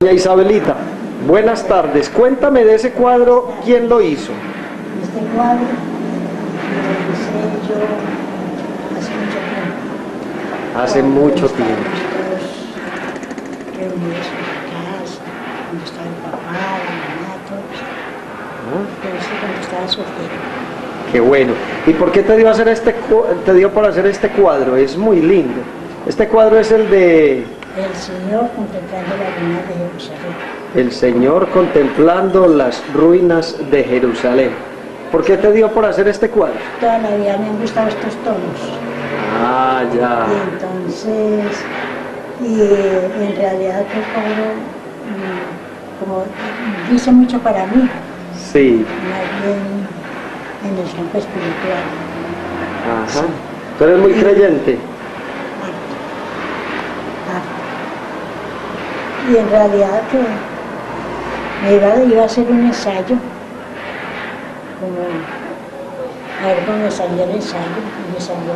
Doña Isabelita, buenas tardes. Cuéntame de ese cuadro, ¿quién lo hizo? Este cuadro lo hice yo hace mucho tiempo. Hace mucho tiempo. Reunidos en la casa, cuando estaba el papá, la mamá, todos. Pero eso cuando estaba soltero. Qué bueno. ¿Y por qué te dio, te dio por hacer este cuadro? Es muy lindo. Este cuadro es el de... El Señor contemplando las ruinas de Jerusalén. El Señor contemplando las ruinas de Jerusalén. ¿Por qué te dio por hacer este cuadro? Toda la vida me han gustado estos tonos. Ah, ya. Y entonces, en realidad el cuadro, como dice mucho para mí, Sí. más bien en el campo espiritual. Ajá. ¿Tú eres muy creyente? Y en realidad que me iba a hacer un ensayo, como a ver cómo me salía el ensayo, y me salió,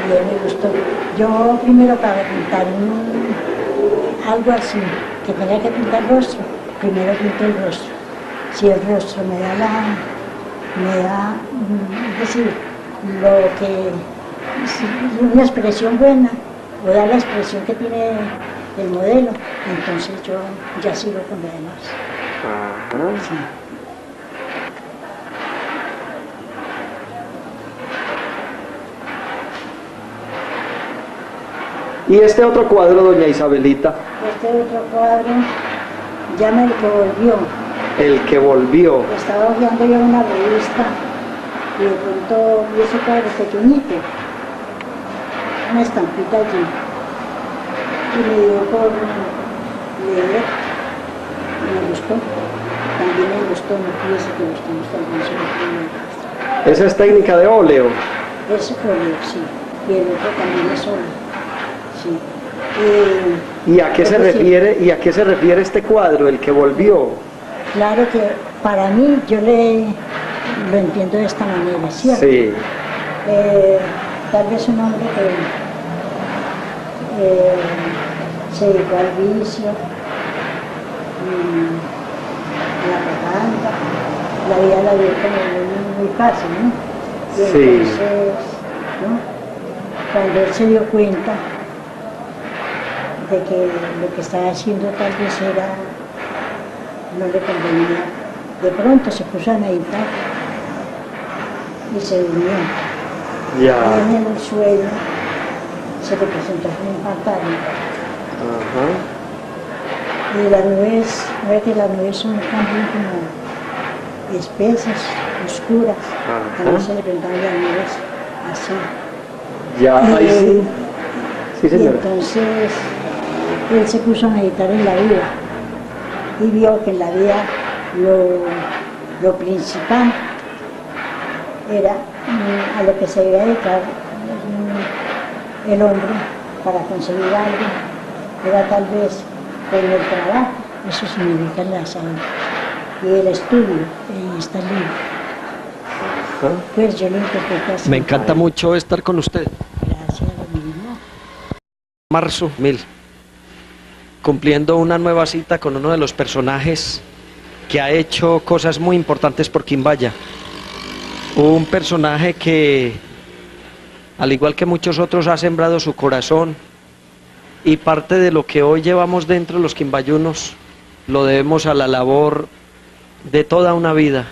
y a mí me gustó. Yo primero para pintar algo así, que tenía que pintar el rostro, primero pinto el rostro. Si el rostro me da, es decir, una expresión buena, o da la expresión que tiene el modelo, entonces yo ya sigo con lo demás. Ajá. Sí. ¿Y este otro cuadro, doña Isabelita? Este otro cuadro, llama El que volvió. El que volvió. Estaba hojeando yo una revista y de pronto vi ese cuadro pequeñito, una estampita allí, y me dio por leer y me gustó. También me gustó, no pienso que gustamos también. Esa es técnica de óleo. Es óleo, sí, y el otro también es óleo, sí. ¿Y a qué se refiere? ¿Y a qué se refiere este cuadro, el que volvió? Claro que para mí yo lo entiendo de esta manera, ¿cierto? Sí. Tal vez un hombre que se dedicó al vicio, la propaganda, la vida la vio como muy fácil, ¿no? Y Sí. entonces, ¿no? Cuando él se dio cuenta de que lo que estaba haciendo tal vez no le convenía, de pronto se puso a meditar y se durmió. Ya. Y en el sueño se le presentó un fantasma. Ajá. Y las nubes, ve que las nubes son también como espesas, oscuras. También se le presentaban las nubes así. Ya, ahí sí. Sí, Y señora. entonces él se puso a meditar en la vida y vio que en la vida lo principal era a lo que se debía dedicar el hombre para conseguir algo, era tal vez con el trabajo, eso significa la salud, y el estudio, y está libre. Pues yo lo interpreto así. Me encanta mucho estar con usted. Gracias, lo mismo. Marzo 1000, cumpliendo una nueva cita con uno de los personajes que ha hecho cosas muy importantes por Quimbaya. Un personaje que, al igual que muchos otros, ha sembrado su corazón, y parte de lo que hoy llevamos dentro los quimbayunos lo debemos a la labor de toda una vida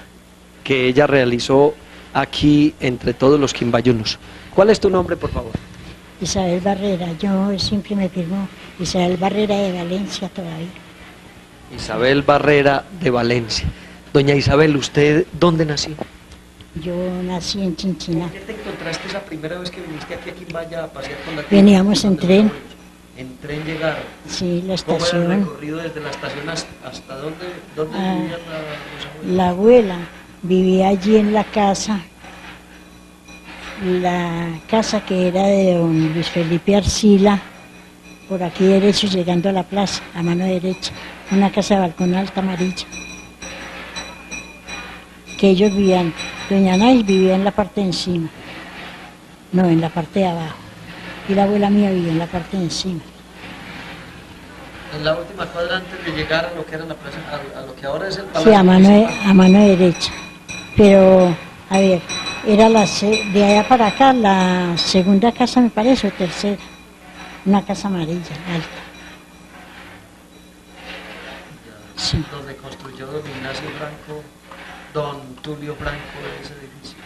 que ella realizó aquí entre todos los quimbayunos. ¿Cuál es tu nombre, por favor? Isabel Barrera, yo siempre me firmo Isabel Barrera de Valencia todavía. Isabel Barrera de Valencia. Doña Isabel, ¿usted dónde nació? Yo nací en Chinchina. ¿Qué te encontraste esa primera vez que viniste aquí a Quimbaya a pasear con la Veníamos en tren. En tren llegaron. Sí, la ¿Cómo era el estación. recorrido desde la estación hasta dónde vivían los abuelos? La abuela vivía allí en la casa que era de don Luis Felipe Arcila, por aquí derecho llegando a la plaza, a mano derecha, una casa de balcón alta amarilla. Que ellos vivían, doña Nais vivía en la parte de encima, no, en la parte de abajo, y la abuela mía vivía en la parte de encima. En la última cuadra antes de llegar a lo que era la plaza, a lo que ahora es el Sí, Palacio a Municipal. mano derecha. Pero, a ver, era de allá para acá la segunda casa, me parece, o tercera. Una casa amarilla, alta. Sí, Donde construyó don Ignacio Franco, don Tulio Franco ese edificio.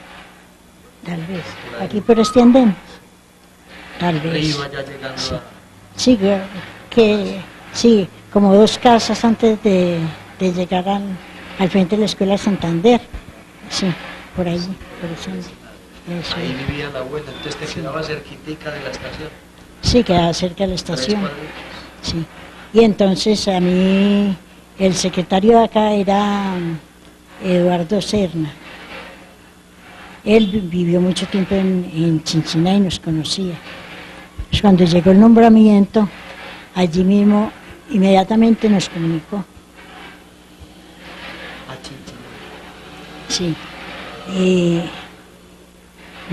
tal vez. Por ahí. Aquí por este andén. Tal vez. Arriba ya llegando Sí. a... Sí, sí, como dos casas antes de llegar al frente de la escuela Santander. Sí, por ahí, por ese andén. Eso. Ahí vivía la abuela, entonces te quedaba cerquitica de la estación. Sí, queda cerca de la 3 estación. cuadritas. Sí. Y entonces a mí, el secretario de acá era Eduardo Serna. Él vivió mucho tiempo en Chinchiná y nos conocía. Pues cuando llegó el nombramiento, allí mismo inmediatamente nos comunicó. A Chinchiná. Sí. Y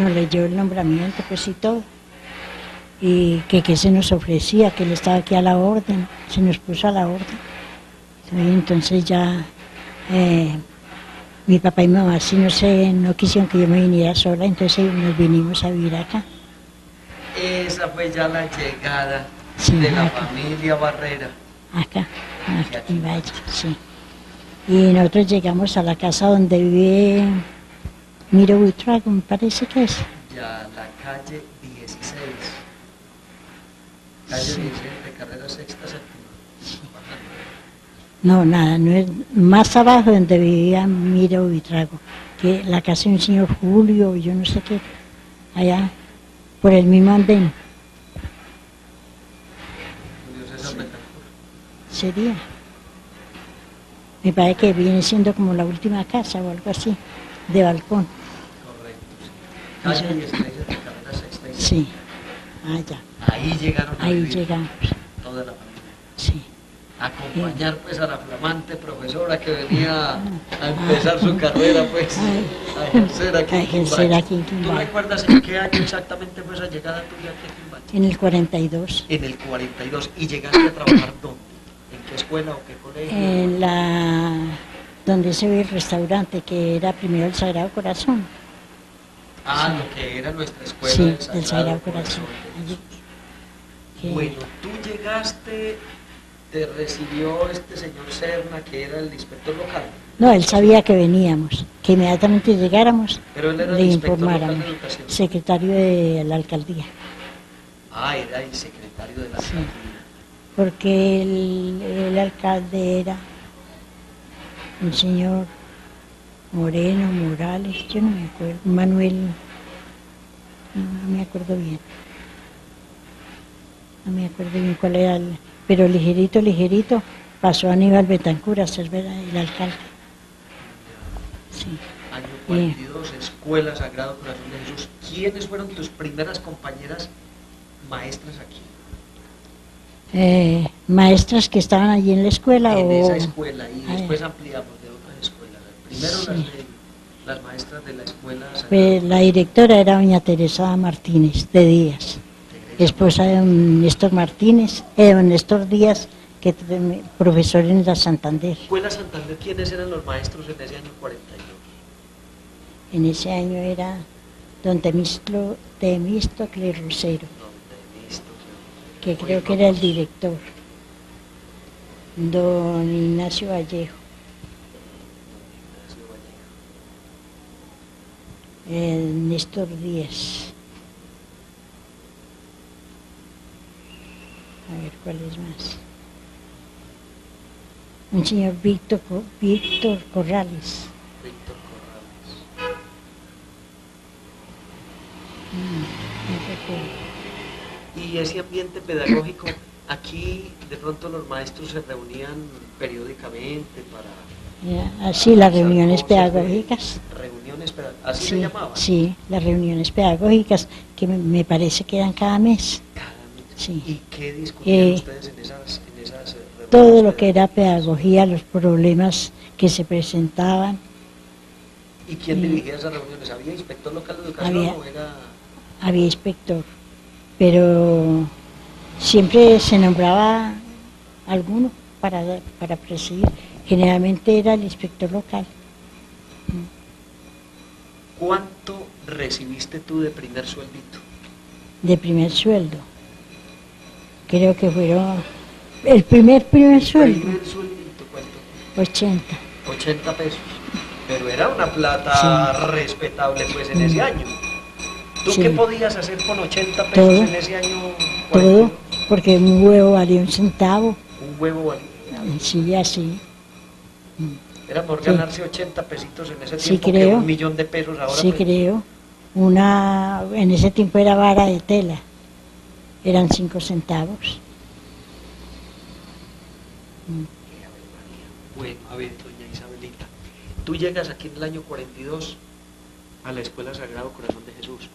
nos leyó el nombramiento, pues y todo. Y que se nos ofrecía, que él estaba aquí a la orden, se nos puso a la orden. Y entonces ya mi papá y mi mamá sí no quisieron que yo me viniera sola, entonces nos vinimos a vivir acá. Esa fue ya la llegada Sí, de la acá. familia Barrera. Acá, en Valle, sí. Y nosotros llegamos a la casa donde vive Miro Buitrago, me parece que es. Ya la calle 16. Calle Sí. 16 de carrera sexta, séptima. No, nada, no es más abajo donde vivía Miro Buitrago, que la casa de un señor Julio, yo no sé qué, allá, por el mismo andén, Julio César Betancourt. sería. Me parece que viene siendo como la última casa o algo así, de balcón. Correcto, sí. Calle Eso. 16 de carrera sexta y Sí, séptima. allá, Ahí llegaron a ahí vivir llegamos, toda la familia. sí. A acompañar pues a la flamante profesora que venía a empezar su carrera pues a ejercer aquí A en ejercer Quimbache. aquí en ¿Tú Quimbache. recuerdas en qué año exactamente fue esa llegada tuya aquí a Quimbache? En el 42, En el 42. ¿Y llegaste a trabajar dónde? ¿En qué escuela o qué colegio? en donde se ve el restaurante, que era primero el Sagrado Corazón. Ah, sí. lo que era nuestra escuela Sí, del del Sagrado Corazón. de Allí. Jesús. Que- Bueno, tú llegaste, te recibió este señor Serna, que era el inspector local. No, él sabía que veníamos, que inmediatamente llegáramos, Pero él era le el inspector local informáramos. de educación. Secretario de la alcaldía. Ah, era el secretario de la Sí. alcaldía. Porque el alcalde era un señor Moreno, Morales, yo no me acuerdo, Manuel, no me acuerdo bien. No me acuerdo bien cuál era, pero ligerito, pasó a Aníbal Betancourt a ser el alcalde. Sí. Año 42, Escuela Sagrado Corazón de Jesús. ¿Quiénes fueron tus primeras compañeras maestras aquí? Maestras que estaban allí en la escuela En o esa escuela, y Ah, después ampliamos de otras escuelas. Primero Sí. las maestras de la escuela Sagrado pues, la directora era doña Teresa Martínez de Díaz, esposa de don Néstor Martínez, don Néstor Díaz, que profesor en la Santander. Escuela Santander. ¿Quiénes eran los maestros en ese año 42? En ese año era don Temístocle Rosero, Donde listo, que creo que era el director, don Ignacio Vallejo, Néstor Díaz. A ver, ¿cuál es más? Un señor Víctor Corrales. Víctor Corrales. No recuerdo. Y ese ambiente pedagógico, aquí de pronto los maestros se reunían periódicamente para... Así, las hacer reuniones cosas de- pedagógicas. Reuniones pedagógicas, así se Sí, llamaban. sí, las reuniones pedagógicas, que me parece que eran cada mes. Cada mes. Sí. ¿Y qué discutían Eh, ustedes en esas reuniones Todo lo que era pedagógicas? pedagogía, los problemas que se presentaban. ¿Y quién eh, dirigía esas reuniones? ¿Había inspector local de educación había- o era...? Había inspector, pero siempre se nombraba alguno para presidir. Generalmente era el inspector local. ¿Cuánto recibiste tú de primer sueldito? De primer sueldo. Creo que fueron el primer sueldo. Primer sueldito, ¿cuánto? 80. 80 pesos. Pero era una plata Sí. respetable pues en ese año. ¿Tú Sí. qué podías hacer con 80 pesos Todo. en ese año? Todo, porque un huevo valía 1 centavo. Un huevo valía. Sí, así. Era por Sí. ganarse 80 pesitos en ese Sí, tiempo, que creo. 1.000.000 de pesos ahora. Sí, pues. creo. En ese tiempo era vara de tela. Eran 5 centavos. Bueno, a ver, doña Isabelita, tú llegas aquí en el año 42 a la Escuela Sagrado Corazón de Jesús.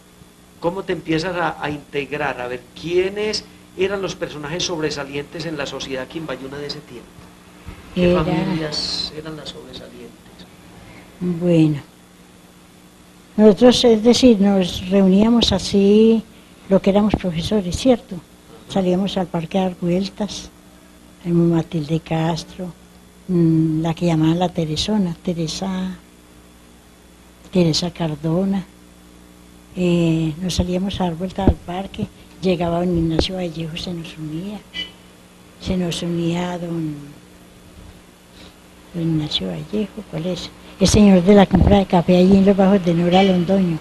¿Cómo te empiezas a integrar? A ver, ¿quiénes eran los personajes sobresalientes en la sociedad quimbayuna de ese tiempo? ¿Qué familias eran las sobresalientes? Bueno, nosotros, es decir, nos reuníamos así, lo que éramos profesores, ¿cierto? Salíamos al parque a dar vueltas, en Matilde Castro, la que llamaban la Teresona, Teresa Cardona. Nos salíamos a dar vueltas al parque, llegaba don Ignacio Vallejo, se nos unía don Ignacio Vallejo, ¿cuál es? El señor de la compra de café allí en los bajos de Nora Londoño,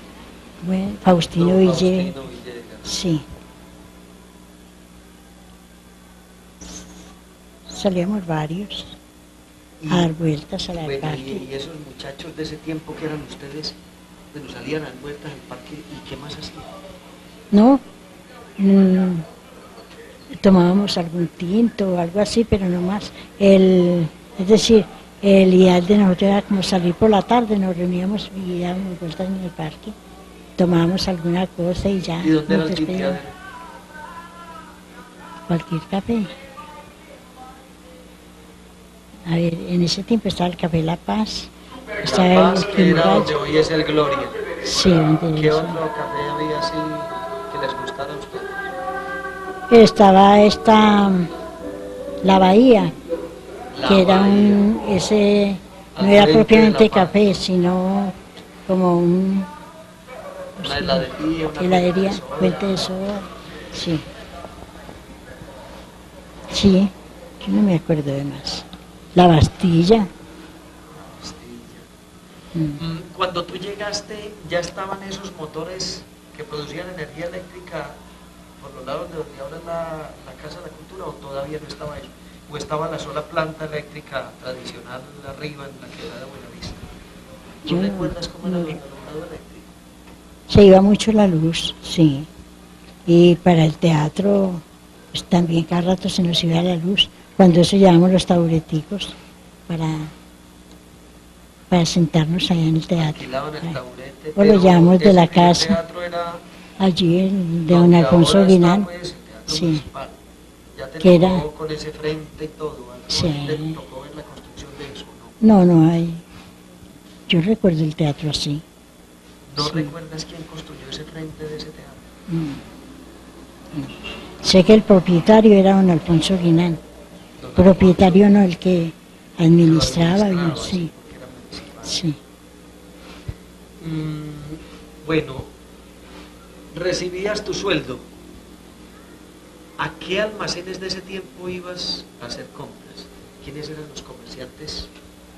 bueno, Faustino Villegas, sí. Salíamos varios a dar vueltas al parque. Y esos muchachos de ese tiempo que eran ustedes, bueno, salían a dar vueltas al parque, ¿y qué más hacían? No, tomábamos algún tinto o algo así, pero no más. Es decir, el ideal de nosotros era como salir por la tarde, nos reuníamos y dábamos vueltas en el parque, tomábamos alguna cosa y ya. ¿Y dónde era nos el tinteadero? despedíamos. Cualquier café. A ver, en ese tiempo estaba el Café La Paz, estaba La Paz, el que era Quimbay. donde hoy es el Gloria. Sí, donde ¿Qué eso. otro café había así que les gustara a ustedes? Estaba la Bahía, La que era Bahía. ese Al no era frente de propiamente La Paz. café, sino como Una heladería, una heladería, fuente fuente de de soda. soda, sí. Sí, yo no me acuerdo de más. La Bastilla. Cuando tú llegaste, ¿ya estaban esos motores que producían energía eléctrica por los lados de donde ahora es la Casa de la Cultura, o todavía no estaba eso? ¿O estaba la sola planta eléctrica tradicional arriba en la quebrada Buenavista? ¿Tú Yo recuerdas cómo era no- el alumbrado eléctrico? Se iba mucho la luz, sí. Y para el teatro, pues, también cada rato se nos iba la luz. Cuando eso llevamos los tabureticos para sentarnos allá en el teatro. Alquilaban el taburete. O lo pero llevamos de ese la primer casa. teatro era Allí de don donde Alfonso ahora está, Guinán. pues, el teatro Sí. municipal. Ya te Que tocó era- con ese frente y todo. ¿A Sí. ti te tocó ver la construcción de eso, no? No hay. Yo recuerdo el teatro así. ¿No Sí. recuerdas quién construyó ese frente de ese teatro? Sé que el propietario era don Alfonso Guinán. Don Propietario no, el que administraba, administraba, sí. porque era municipal. Sí. Bueno, recibías tu sueldo. ¿A qué almacenes de ese tiempo ibas a hacer compras? ¿Quiénes eran los comerciantes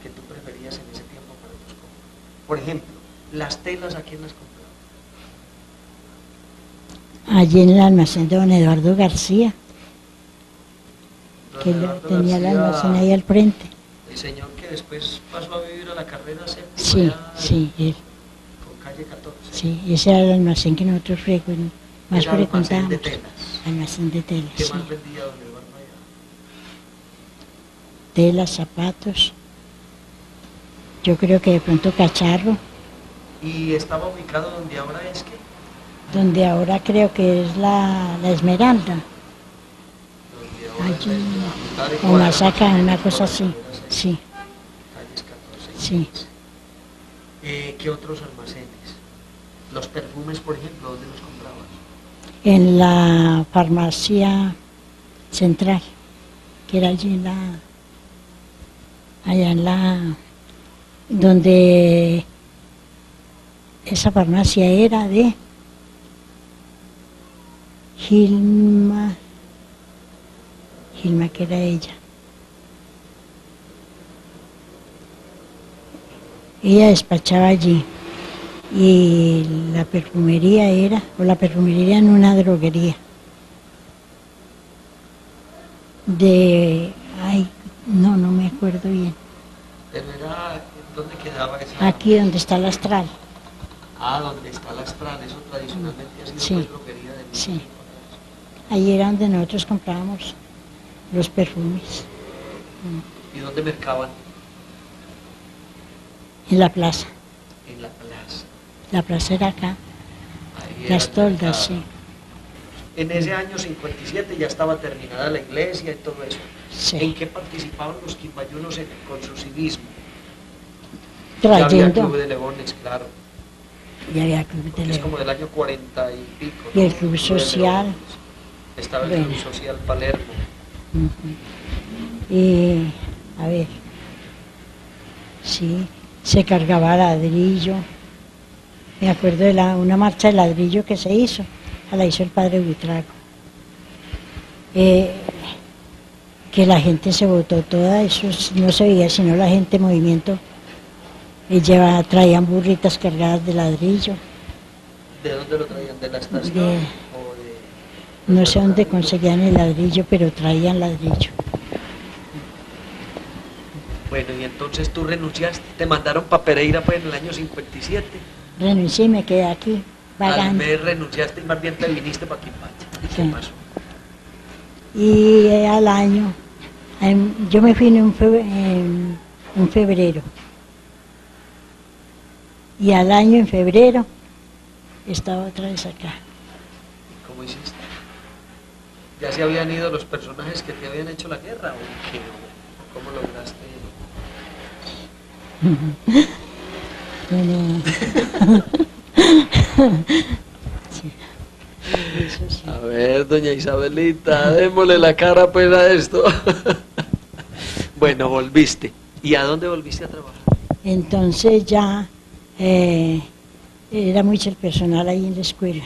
que tú preferías en ese tiempo para tus compras? Por ejemplo, las telas, ¿a quién las comprabas? Allí en el almacén de don Eduardo García, Don que Eduardo tenía el García, almacén ahí al frente. el señor que después pasó a vivir a la carrera séptima, Sí, allá sí, él. con calle 14. Sí, ese era el almacén que nosotros más Era almacén de frecuentábamos. telas. Almacén de telas, ¿Qué sí. más vendía don Eduardo allá? Telas, zapatos. Yo creo que de pronto cacharro, Y estaba ubicado donde ahora es que, donde ahora creo que es la Esmeralda. donde ahora es Allí, la mitad de o cuadra, Masaca, más o una menos, cosa por así. la carrera séptima, Sí, calles 14 y sí. 15. ¿Qué otros almacenes? Los perfumes, por ejemplo, ¿dónde los comprabas? En la farmacia central. que era allá en donde esa farmacia era de Gilma que era ella. Ella despachaba allí y la perfumería era en una droguería. No me acuerdo bien. Pero era, ¿dónde quedaba esa? Aquí donde está la Astral. Ah, donde está la Astral, eso tradicionalmente ha sido Sí. pues droguería de Sí. México. Ahí era donde nosotros comprábamos los perfumes, ¿Y dónde mercaban? en la plaza. En la plaza. La plaza era acá, Ahí era Las el Toldas, mercado. sí. En ese año 57 ya estaba terminada la iglesia y todo eso. Sí. ¿En qué participaban los quimbayunos con su civismo? Ya había Trayendo, Club de Leones, claro. ya había club de Es León. como del año 40 y pico. Y el ¿no? Club de Social. Leones. Estaba el Bueno. Club Social Palermo. Ujú. Y, a ver, sí, se cargaba ladrillo. Me acuerdo de una marcha de ladrillo que se hizo, la hizo el padre Buitrago. Que la gente se botó toda, no se veía sino la gente en movimiento. Traían burritas cargadas de ladrillo. ¿De dónde lo traían? ¿De la estación? De- ¿O de No sé dónde conseguían el ladrillo, pero traían ladrillo. Bueno, y entonces tú renunciaste, te mandaron para Pereira pues en el año 57. Renuncié y me quedé aquí, Al vagando. mes renunciaste y más bien te viniste para Quimpacha. ¿Y qué Sí. pasó? Y al año, yo me fui en febrero. Y al año, en febrero, estaba otra vez acá. ¿Cómo hiciste? ¿Ya se habían ido los personajes que te habían hecho la guerra o qué? ¿Cómo lograste? Bueno, sí, eso sí. A ver, doña Isabelita, démosle la cara pues a esto. Bueno, volviste. ¿Y a dónde volviste a trabajar? Entonces ya era mucho el personal ahí en la escuela.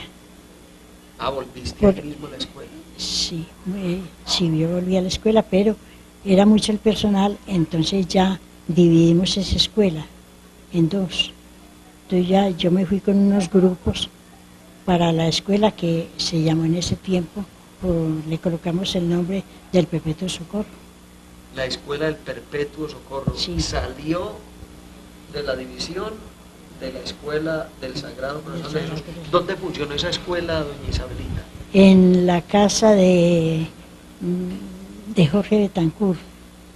Ah, volviste Por- ahí mismo a la escuela. Sí, sí, yo volví a la escuela, pero era mucho el personal, entonces ya dividimos esa escuela en dos. Entonces ya yo me fui con unos grupos para la escuela que se llamó en ese tiempo, le colocamos el nombre del Perpetuo Socorro. La escuela del Perpetuo Socorro Sí. salió de la división de la escuela del Sagrado Corazón de Jesús. ¿Dónde funcionó esa escuela, doña Isabelita? En la casa de Jorge Betancourt,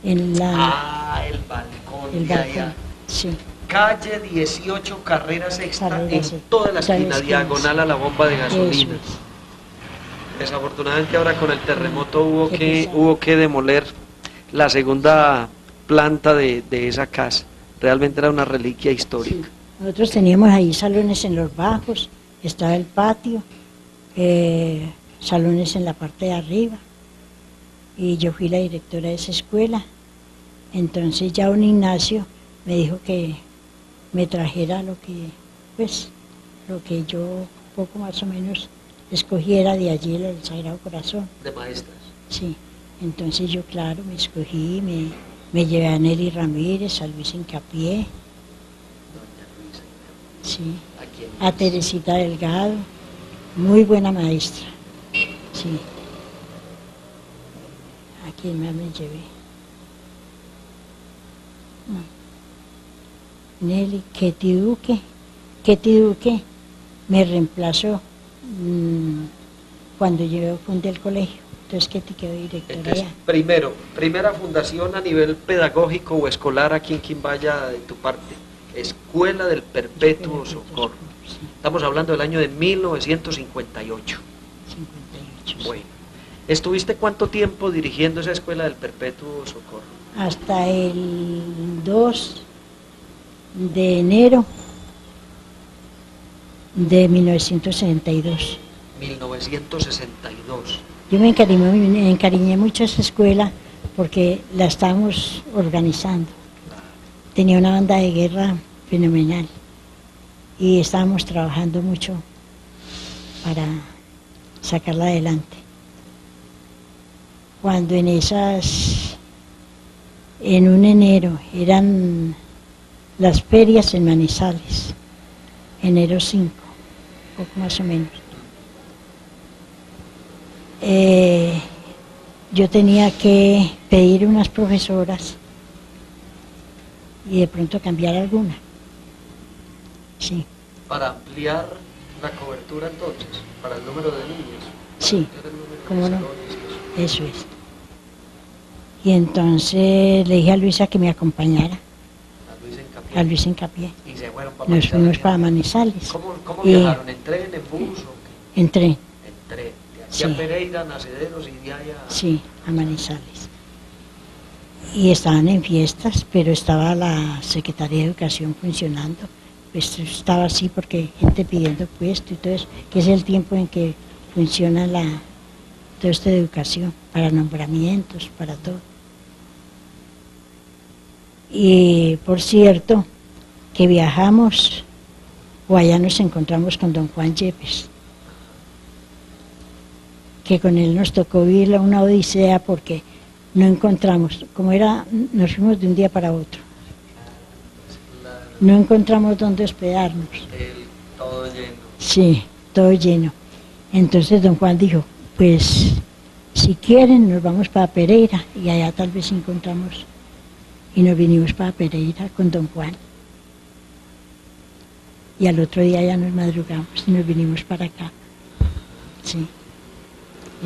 en El balcón el de balcón. allá. Sí, Calle 18, carrera sexta, Carrera en sexta, toda la toda la esquina, esquina, diagonal a la bomba de gasolina. eso es. Desafortunadamente ahora con el terremoto hubo Qué que, pesar. hubo que demoler la segunda planta de esa casa. Realmente era una reliquia histórica. Sí. Nosotros teníamos ahí salones en los bajos, estaba el patio, salones en la parte de arriba, y yo fui la directora de esa escuela. Entonces ya don Ignacio me dijo que me trajera lo que yo poco más o menos escogiera de allí, el Sagrado Corazón. De maestras. Sí, entonces yo, claro, me escogí, me llevé a Nelly Ramírez, a Luis Incapié, Doña Luisa. sí, ¿A quién a más? Teresita Delgado, muy buena maestra, sí. ¿A quién más me llevé? Nelly, Ketty Duque me reemplazó cuando yo fundé el colegio, entonces Ketty quedó directora Entonces, ya. primera fundación a nivel pedagógico o escolar aquí en Quimbaya de tu parte, Escuela del Perpetuo Socorro. Sí, Estamos hablando del año de 1958. 58. Bueno, ¿estuviste cuánto tiempo dirigiendo esa Escuela del Perpetuo Socorro? Hasta el 2 de enero de 1962. 1962. Yo me encariñé mucho a esa escuela porque la estábamos organizando. Tenía una banda de guerra fenomenal y estábamos trabajando mucho para sacarla adelante. Cuando en un enero eran las ferias en Manizales, enero 5, poco más o menos. Yo tenía que pedir unas profesoras y de pronto cambiar alguna. Sí. Para ampliar la cobertura entonces, para el número de niños. Sí, cómo no, eso es. Y entonces le dije a Luisa que me acompañara. A Luis Hincapié. Y se fueron para Nos Manizales. fuimos para Manizales. ¿Cómo viajaron? ¿En tren, en bus o qué? En tren. En tren. De aquí Sí. a Pereira, Nacederos y de allá. Sí, a Manizales. Y estaban en fiestas, pero estaba la Secretaría de Educación funcionando. Pues estaba así porque gente pidiendo puesto y todo eso, que es el tiempo en que funciona toda esta educación, para nombramientos, para todo. Y por cierto, que viajamos, o allá nos encontramos con don Juan Yepes, que con él nos tocó vivir una odisea porque no encontramos, como era, nos fuimos de un día para otro, no encontramos dónde hospedarnos. Todo lleno. Sí, todo lleno. Entonces don Juan dijo, pues si quieren nos vamos para Pereira y allá tal vez encontramos. Y nos vinimos para Pereira con don Juan. Y al otro día ya nos madrugamos y nos vinimos para acá. Sí,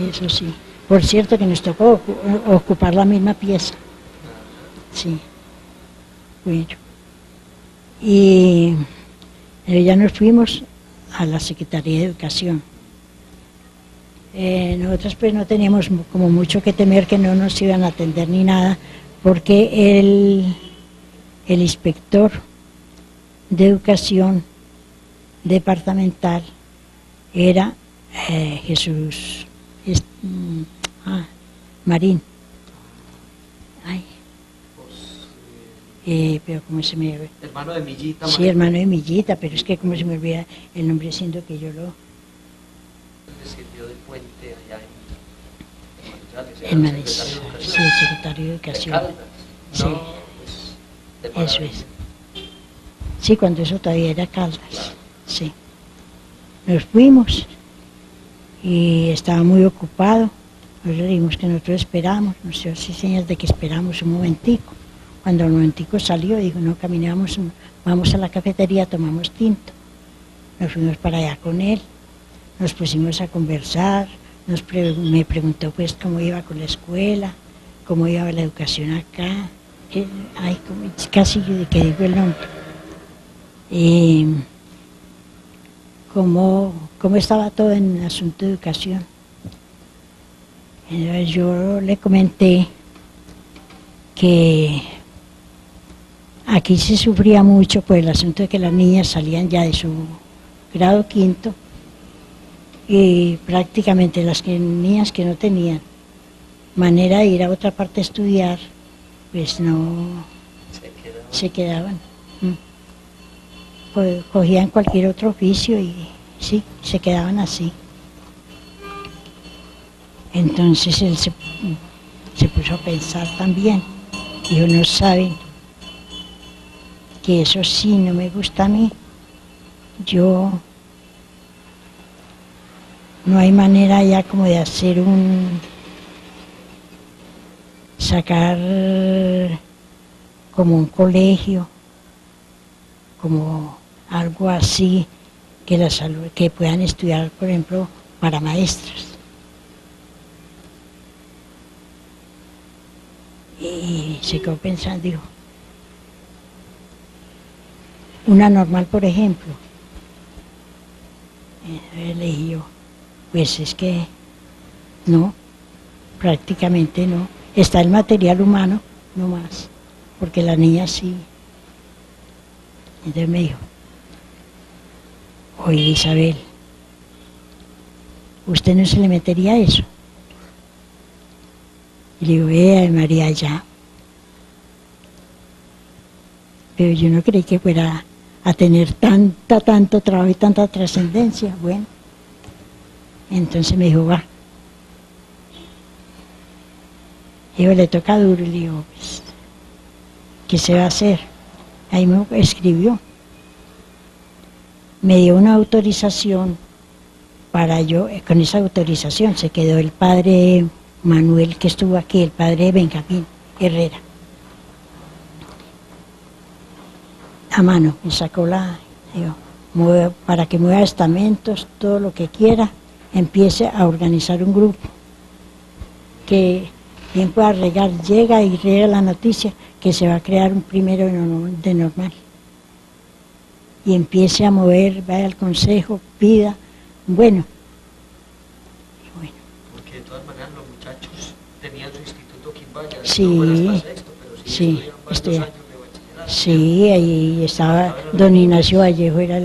eso sí. Por cierto que nos tocó ocupar la misma pieza. Sí, bueno. Y ya nos fuimos a la Secretaría de Educación. Nosotros pues no teníamos como mucho que temer que no nos iban a atender ni nada, porque el inspector de Educación departamental era Jesús Marín. Ay. Pero como se me... Hermano de Millita. Sí, hermano de Millita, pero es que como se me olvida el nombre, siendo que yo lo... Le sirvió de puente allá en Manizales. Sí, el secretario de Educación. ¿De Caldas? Sí. No, pues, de Eso es. Sí, cuando eso todavía era Caldas. Claro. Sí. Nos fuimos y estaba muy ocupado. Nos dijimos que nosotros esperamos, no sé si señas de que esperamos un momentico. Cuando el momentico salió, dijo, no, caminamos, vamos a la cafetería, tomamos tinto. Nos fuimos para allá con él, nos pusimos a conversar, me preguntó pues cómo iba con la escuela, cómo iba la educación acá, casi que digo el nombre. Cómo estaba todo en el asunto de educación. Entonces yo le comenté que aquí se sufría mucho por el asunto de que las niñas salían ya de su grado quinto y prácticamente las niñas que no tenían manera de ir a otra parte a estudiar, pues no se quedaban. Pues cogían cualquier otro oficio y sí, se quedaban así. Entonces él se puso a pensar también, y uno sabe que eso sí no me gusta a mí. No hay manera ya como de hacer sacar como un colegio, como algo así, que puedan estudiar, por ejemplo, para maestras. Y se quedó pensando, dijo, una normal, por ejemplo. Entonces le dije yo, pues es que no, prácticamente no. Está el material humano, no más, porque la niña sí. Entonces me dijo, oye Isabel, ¿usted no se le metería a eso? Y le digo, María, ya. Pero yo no creí que fuera a tener tanto trabajo y tanta trascendencia. Bueno, entonces me dijo, va. Y yo, le toca duro, y le digo, pues, ¿qué se va a hacer? Ahí me escribió. Me dio una autorización para yo, con esa autorización se quedó el padre Manuel, que estuvo aquí, el padre Benjamín Herrera. A mano, me sacó digo, para que mueva estamentos, todo lo que quiera, empiece a organizar un grupo. Que bien pueda regar, llega y riega la noticia que se va a crear un primero de normal. Y empiece a mover, vaya al consejo, pida, bueno. Porque de todas maneras los muchachos tenían su instituto Quimbaya, sí, no hasta sexto, pero sí, estudiaban varios años de bachillerato. Sí, ahí estaba don Ignacio Vallejo, era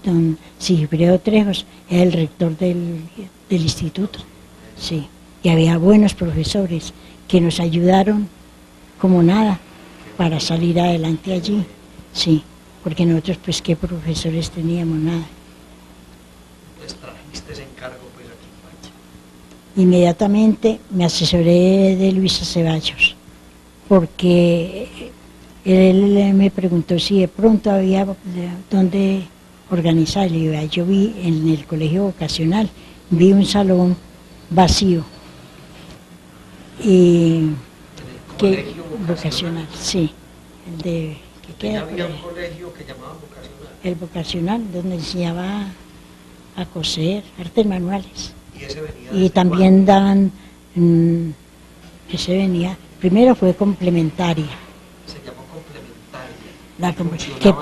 don Sigifredo Trejos, era el rector del instituto, sí. Y había buenos profesores que nos ayudaron como nada para salir adelante allí, sí. Porque nosotros, pues, ¿qué profesores teníamos? Nada. Les trajiste ese encargo, pues, aquí en Pacha. Inmediatamente me asesoré de Luisa Ceballos, porque él me preguntó si de pronto había dónde organizar. Y yo vi en el colegio vocacional, vi un salón vacío. Y ¿El colegio vocacional? Sí, el de... Ya había un colegio que llamaban vocacional. El vocacional, donde enseñaba a coser, artes manuales. ¿Y ese venía? Y también daban, ese venía, primero fue complementaria. Se llamó complementaria. Que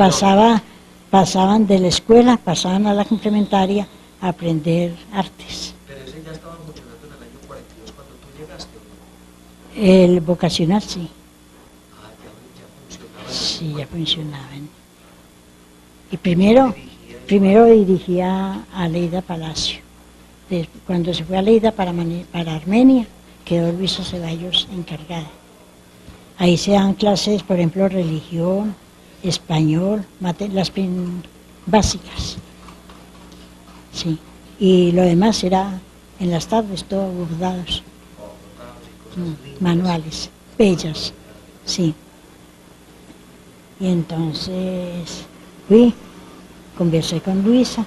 pasaban de la escuela, pasaban a la complementaria a aprender artes. Pero ese ya estaba funcionando en el año 42 cuando tú llegaste, ¿o no? El vocacional, sí. Ya funcionaba. Sí, ya funcionaban. Y primero dirigía a Leida Palacio. Cuando se fue a Leida para Armenia, quedó Luisa Ceballos encargada. Ahí se dan clases, por ejemplo, religión, español, las básicas. Sí. Y lo demás era en las tardes, todo bordados. Manuales, bellas, sí. Y entonces conversé con Luisa,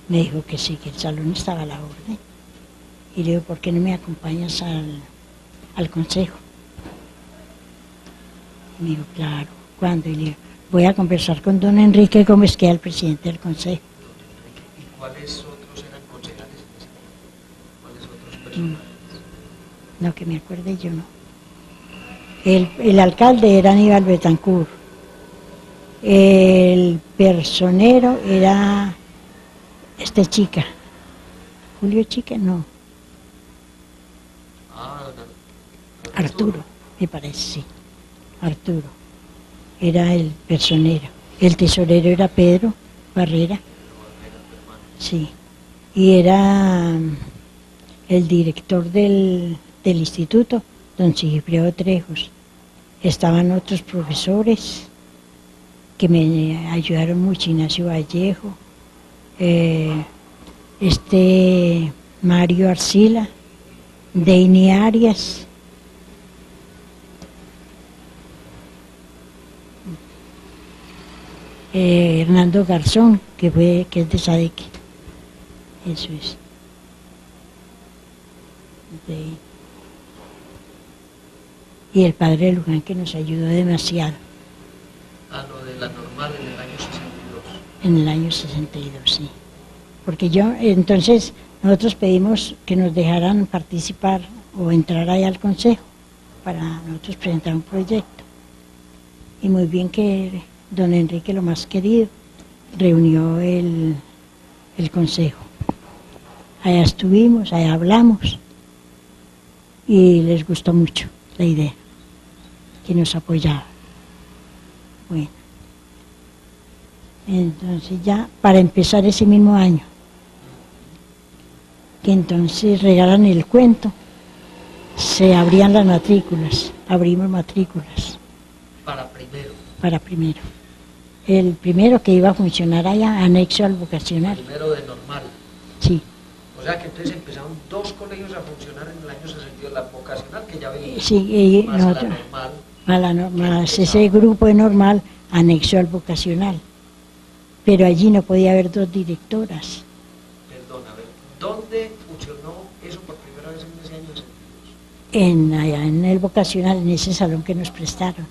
me dijo que sí, que el salón estaba a la orden. Y le digo, ¿por qué no me acompañas al consejo? Y me dijo, claro, ¿cuándo? Y le digo, voy a conversar con don Enrique Gómez, que era el presidente del consejo. ¿Y cuáles otros eran concejales en ese momento? ¿Cuáles otros personajes? No, que me acuerde yo, no. El alcalde era Aníbal Betancourt. El personero era Chica. Julio Chica, no. Arturo, me parece, sí. Arturo. Era el personero. El tesorero era Pedro Barrera. Sí. Y era el director del instituto, don Sigifredo Trejos. Estaban otros profesores que me ayudaron mucho, Ignacio Vallejo, Mario Arcila, Deini Arias, Hernando Garzón, que es de Sadeque. Eso es. Y el padre Luján, que nos ayudó demasiado. A lo de la normal en el año 62. En el año 62, sí. Porque entonces nosotros pedimos que nos dejaran participar o entrar ahí al consejo para nosotros presentar un proyecto. Y muy bien que don Enrique, lo más querido, reunió el consejo. Allá estuvimos, allá hablamos y les gustó mucho la idea, que nos apoyaba. Bueno, entonces ya para empezar ese mismo año, que entonces regalan el cuento se abrían las matrículas, abrimos matrículas. Para primero. Para primero. El primero que iba a funcionar allá, anexo al vocacional. Primero de normal. Sí. O sea que entonces empezaron 2 colegios a funcionar en el año 62, la vocacional que ya venía, Sí, y más nosotros, la normal. a la normal, ese grupo de normal anexó al vocacional. Pero allí no podía haber 2 directoras. Perdón, a ver, ¿dónde funcionó eso por primera vez en ese año 62? Allá en el vocacional, en ese salón que nos prestaron.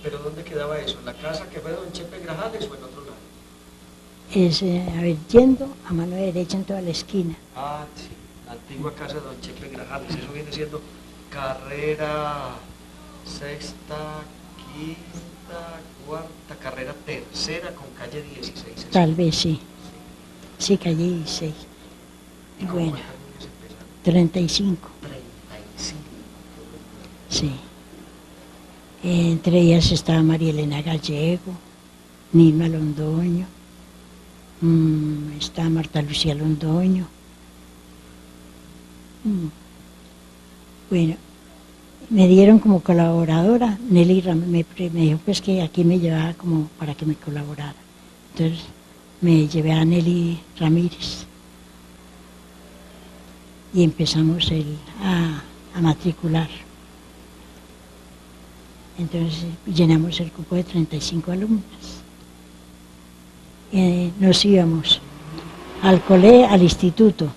¿Pero dónde quedaba eso? ¿En la casa que fue don Chepe Grajales o en otro lado? Es, a ver, yendo a mano derecha en toda la esquina. Ah, sí, la antigua casa de don Chepe Grajales. Eso viene siendo carrera sexta, quinta, cuarta, carrera tercera con calle 16. Tal vez sí. Sí, calle 16. ¿Y bueno, cuántas niñas empezaron? 35. 35. Sí. Entre ellas estaba María Elena Gallego, Nilma Londoño, está Marta Lucía Londoño. Bueno, me dieron como colaboradora, Nelly Ramírez, me dijo pues que aquí me llevaba como para que me colaborara. Entonces me llevé a Nelly Ramírez y empezamos a matricular. Entonces llenamos el cupo de 35 alumnas. Nos íbamos al colegio, al instituto,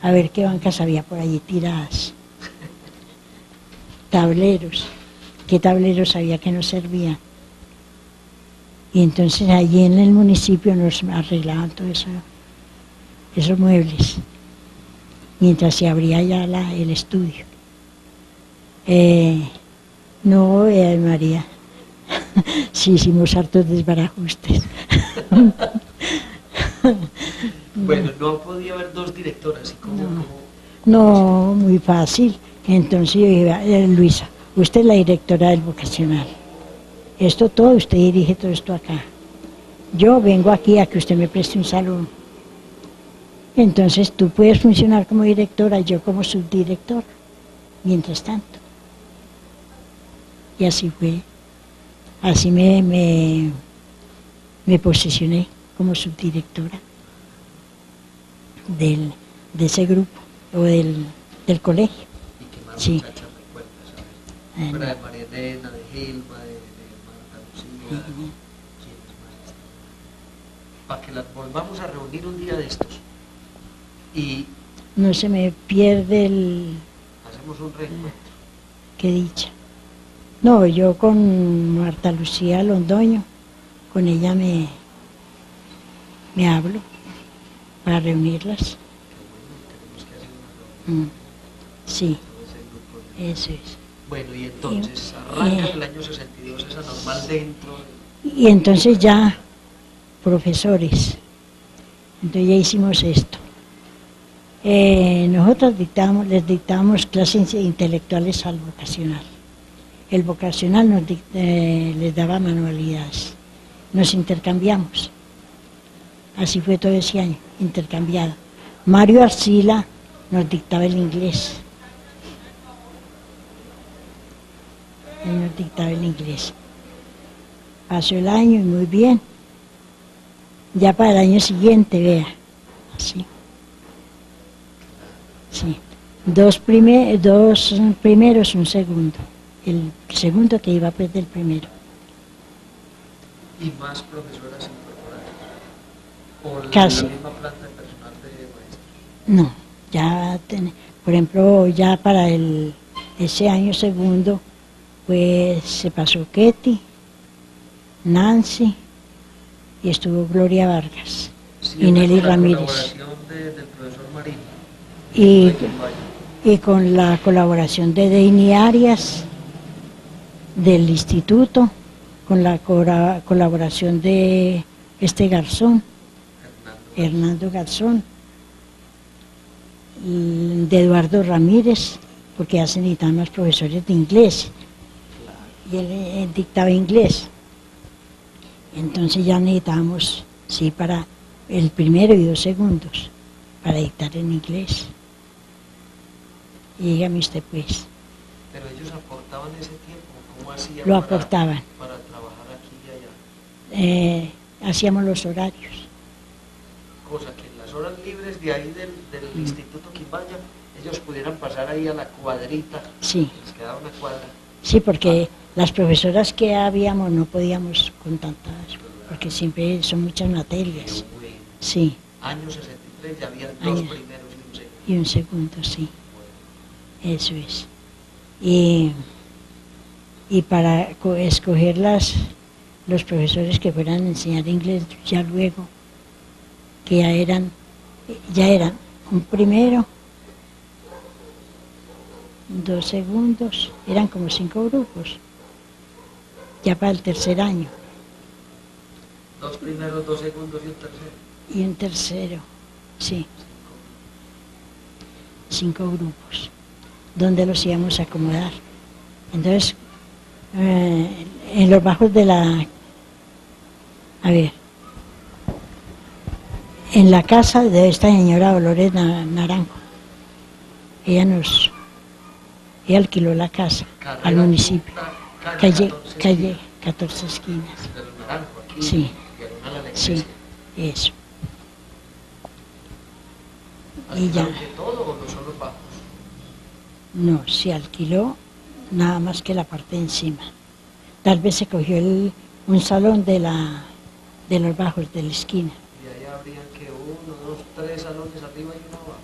a ver qué bancas había por allí tiradas. Tableros, qué tableros había que nos servían. Y entonces allí en el municipio nos arreglaban todo eso, esos muebles, mientras se abría ya el estudio. No, María, sí hicimos hartos desbarajustes. Bueno, no podía haber 2 directoras. ¿Y cómo? No, muy fácil. Entonces yo dije, Luisa, usted es la directora del vocacional. Esto todo, usted dirige todo esto acá. Yo vengo aquí a que usted me preste un salón. Entonces tú puedes funcionar como directora, yo como subdirector, mientras tanto. Y así fue. Así me posicioné como subdirectora de ese grupo, o del colegio. ¿Y qué más Sí. muchachas recuerdas? A ver, fuera de María Elena, de Gilma, de Marta Lucía, ¿quiénes más estaban? Para que las volvamos a reunir un día de estos. Y No se me pierde hacemos un reencuentro. qué dicha. No, yo con Marta Lucía Londoño, con ella me hablo para reunirlas. Tenemos que hacer una reunión. Sí, Todo ese grupo de... eso es. Bueno, y entonces arranca el año 62 esa normal dentro. Y entonces ya, profesores, entonces ya hicimos esto. Nosotros les dictábamos clases intelectuales al vocacional. El vocacional les daba manualidades. Nos intercambiamos. Así fue todo ese año, intercambiado. Mario Arcila nos dictaba el inglés. Él nos dictaba el inglés. Pasó el año y muy bien. Ya para el año siguiente, vea, así. Sí. 2 primeros, un segundo. El segundo que iba pues del primero. ¿Y más profesoras incorporadas? ¿O Casi. la misma planta de personal de maestros? No, ya, por ejemplo, ya para ese año segundo, pues se pasó Ketty, Nancy, y estuvo Gloria Vargas, Sí, y Nelly con la Ramírez. colaboración del profesor Marín. Y con la colaboración de Deini Arias, del instituto, con la colaboración de Garzón, Hernando Garzón, de Eduardo Ramírez, porque ya se necesitaban más profesores de inglés, y él dictaba inglés. Entonces ya necesitábamos, sí, para el primero y 2 segundos, para dictar en inglés. Y dígame usted pues, Pero ellos aportaban ese tiempo, ¿cómo hacían lo para, aportaban. para trabajar aquí y allá? Hacíamos los horarios. Cosa que en las horas libres de ahí del Instituto Quimbaya, ellos pudieran pasar ahí a la cuadrita, Sí, les quedaba una cuadra. sí, porque las profesoras que habíamos no podíamos con tantas, porque siempre son muchas materias. Bueno, Sí, año 63 ya había dos Año. primeros y un segundo. y un segundo, sí, Bueno, eso es. Y para escoger los profesores que fueran a enseñar inglés ya luego, que ya eran un primero, 2 segundos, eran como 5 grupos, ya para el tercer año, dos primeros, 2 segundos y un tercero. y un tercero, sí, 5 grupos, donde los íbamos a acomodar. Entonces, en los bajos de en la casa de esta señora Dolores Naranjo, ella alquiló la casa Carrera al municipio, Quinta, calle 14 esquinas. De los Naranjos, aquí, Sí, diagonal a la sí, iglesia. eso. Y ya, ¿Alquilaron de todo o no son los bajos? no, se alquiló nada más que la parte de encima. Tal vez se cogió un salón de los bajos de la esquina. Y ahí habrían que 1, 2, 3 salones arriba y uno abajo.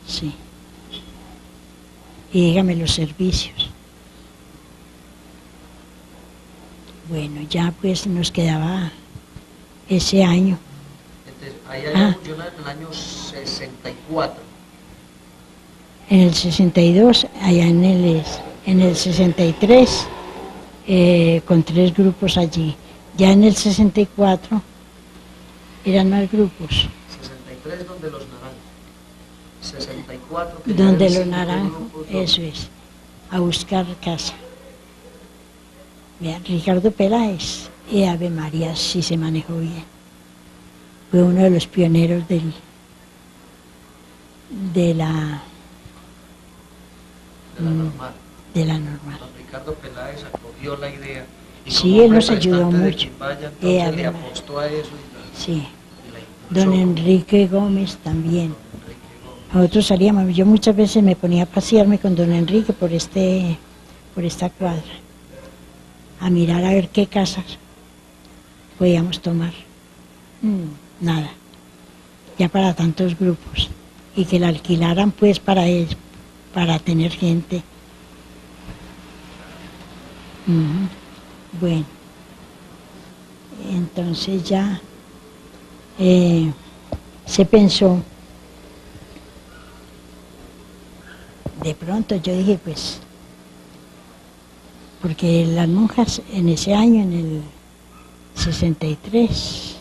Sí. Y dígame los servicios. Bueno, ya pues nos quedaba ese año. Entonces, ahí había funcionado en el año 64. En el 62, allá en el 63, con 3 grupos allí. Ya en el 64 eran más grupos. 63 donde los Naranjos. 64 que ya Donde eran los 5 naranjos, grupos, eso es, a buscar casa. Vean, Ricardo Peláez, y Ave María, sí se manejó bien. Fue uno de los pioneros de la normal. de la normal. Don Ricardo Peláez acogió la idea. Y Sí, como él nos ayudó representante de mucho. Quimbaya, entonces Ave le María. apostó a eso Sí, y la impulsó. don Enrique Gómez también. Don Enrique Gómez. Nosotros salíamos, yo muchas veces me ponía a pasearme con don Enrique por esta cuadra, a mirar a ver qué casas podíamos tomar. Nada, ya para tantos grupos, y que la alquilaran pues para tener gente. Bueno, entonces ya se pensó. De pronto yo dije, pues, porque las monjas en ese año, en el 63,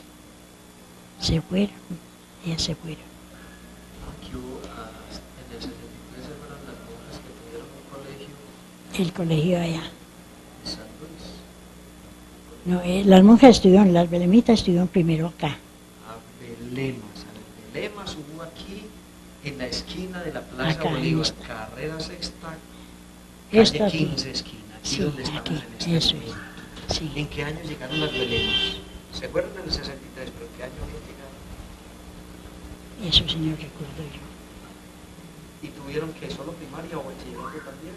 se fueron, ellas se fueron. Aquí hubo, en el 63 fueron las monjas que tuvieron un colegio El colegio allá. en San Luis. No, las monjas estuvieron, las belemitas estuvieron primero acá. A Belemas hubo aquí en la esquina de la Plaza Acá, Bolívar, esta. carrera sexta, Esta calle aquí. 15 esquina, aquí Sí, donde estamos aquí, en este eso momento. es. Sí. ¿En qué año llegaron las Belemas? ¿Se acuerdan en el 63, pero en qué año habían llegado? Eso sí no recuerdo yo. ¿Y tuvieron que solo primaria o bachillerato también?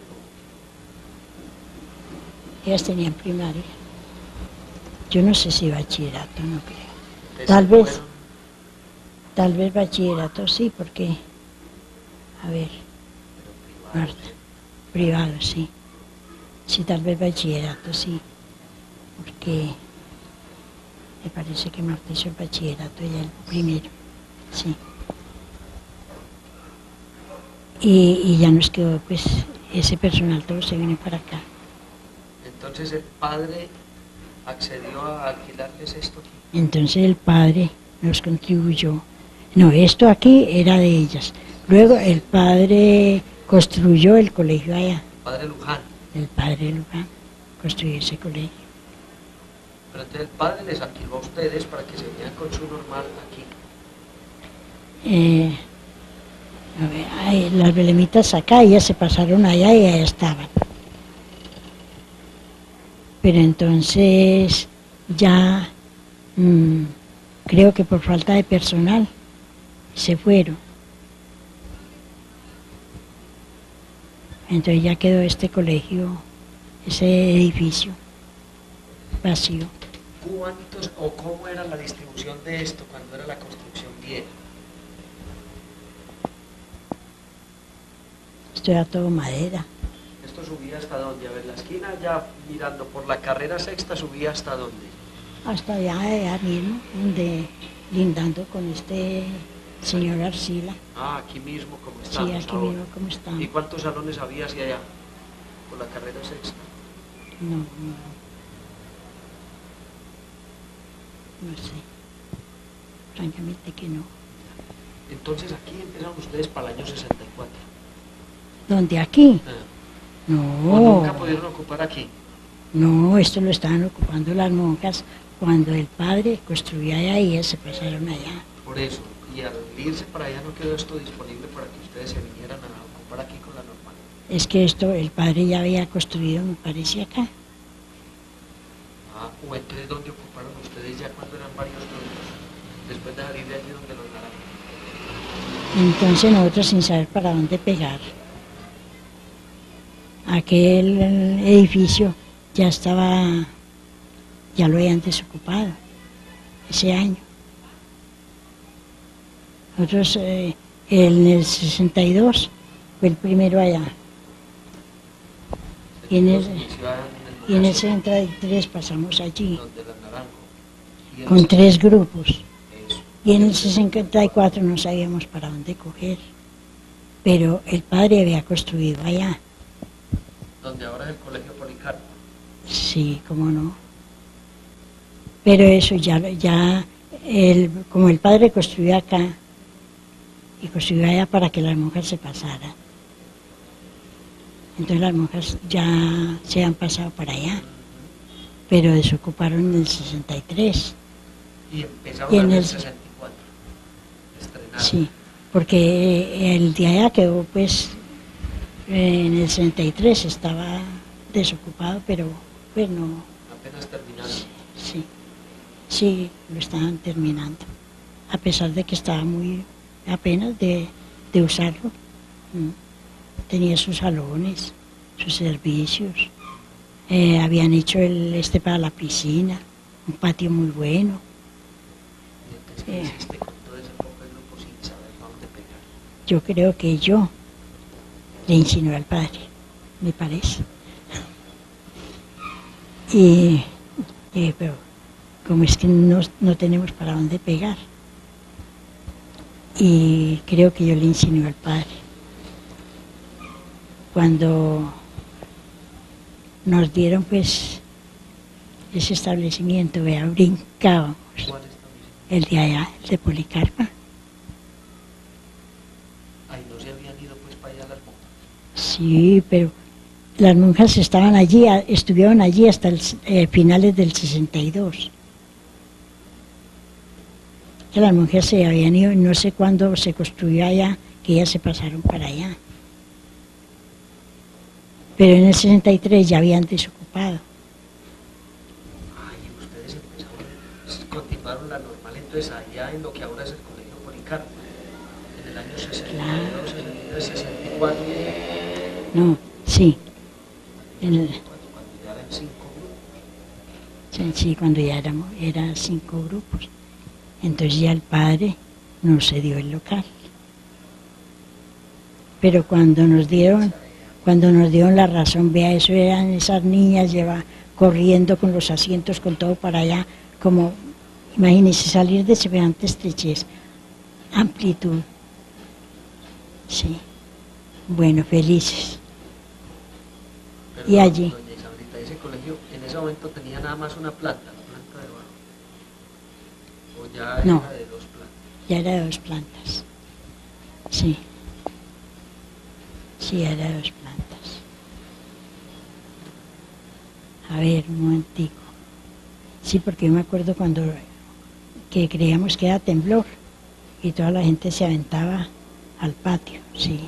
Ellas tenían primaria. Yo no sé si bachillerato, no creo. Entonces, Tal vez bachillerato sí, porque, a ver, Marta, privado, sí. Sí, tal vez bachillerato, sí. Porque me parece que Marta hizo el bachillerato, ella el primero, sí. Y ya nos quedó, pues, ese personal todo se vino para acá. Entonces el padre accedió a alquilarles esto aquí. Entonces el padre nos contribuyó. No, esto aquí era de ellas. Luego el padre construyó el colegio allá. Padre Luján. El padre Luján construyó ese colegio. Pero entonces el padre les alquiló a ustedes para que se vinieran con su normal aquí. A ver, ay, las belemitas acá, ellas se pasaron allá y allá estaban. Pero entonces ya creo que por falta de personal se fueron. Entonces ya quedó este colegio, ese edificio vacío. ¿Cuántos o cómo era la distribución de esto cuando era la construcción vieja? Esto era todo madera. ¿Esto subía hasta dónde? A ver, la esquina ya mirando por la carrera sexta subía hasta dónde. Hasta allá mismo, donde lindando con este señor Arcila. Ah, aquí mismo como Sí, estamos aquí ahora. mismo como estamos. ¿Y cuántos salones había hacia allá? Por la carrera sexta. No sé. Francamente que no. Entonces aquí empezaron ustedes para el año 64. ¿Dónde aquí? ¿O No, nunca pudieron ocupar aquí? no, esto lo estaban ocupando las monjas cuando el padre construía allá y ellas se pasaron allá. Por eso. Y al irse para allá no quedó esto disponible para que ustedes se vinieran a ocupar aquí con la normal. Es que esto el padre ya había construido, me parece, acá. Ah, o entonces ¿dónde ocuparon ustedes ya cuando eran varios niños? Después de salir de allí donde los naranjos. Entonces nosotros sin saber para dónde pegar. Aquel edificio ya estaba, ya lo habían desocupado ese año. Nosotros en el 62 fue el primero allá. Y en el 63 pasamos allí Donde los naranjos. con 3 grupos. Eso. Y en el 64 no sabíamos para dónde coger. Pero el padre había construido allá. Donde ahora es el colegio Policarpo. Sí, cómo no. Pero eso como el padre construyó acá y construyó allá para que las monjas se pasaran. Entonces las monjas ya se han pasado para allá, pero desocuparon en el 63. Y empezaron Y en en el el 64. Estrenaron. Sí, porque el de allá quedó pues en el 63 estaba desocupado, pero pues no, Apenas terminaron. sí, lo estaban terminando, a pesar de que estaba muy apenas de usarlo. Tenía sus salones, sus servicios, habían hecho para la piscina, un patio muy bueno. Y entonces, ¿qué hiciste con todo ese poco de grupo sin saber para dónde pegar? Yo creo que yo le insinué al padre, me parece. Pero como es que no tenemos para dónde pegar, y creo que yo le insinué al padre. Cuando nos dieron pues ese establecimiento, vea, brincábamos. ¿Cuál establecimiento? El de allá, el de Policarpa. Ay, no se habían ido pues para allá las monjas. Sí, pero las monjas estaban allí, estuvieron allí hasta finales del 62. Que las monjas se habían ido, no sé cuándo se construyó allá, que ellas se pasaron para allá. Pero en el 63 ya habían desocupado. Ay, ustedes continuaron la normal entonces allá en lo que ahora es el colegio Policarpo. En el año 62, 63, 64. No, sí. Cuando ya eran 5 grupos. Sí, cuando ya eran 5 grupos. Entonces ya el padre nos cedió el local. Pero cuando nos dieron la razón, vea, eso eran esas niñas corriendo con los asientos, con todo para allá, como, imagínense, salir de semejante estrechez, amplitud. Sí, bueno, felices. Pero Y allí, doña Isaurita, ese colegio en ese momento tenía nada más una planta, la planta de abajo. O ya No. era de 2 plantas. ya era de 2 plantas. Sí, era de 2 plantas. A ver, un momentico. Sí, porque yo me acuerdo que creíamos que era temblor y toda la gente se aventaba al patio, sí.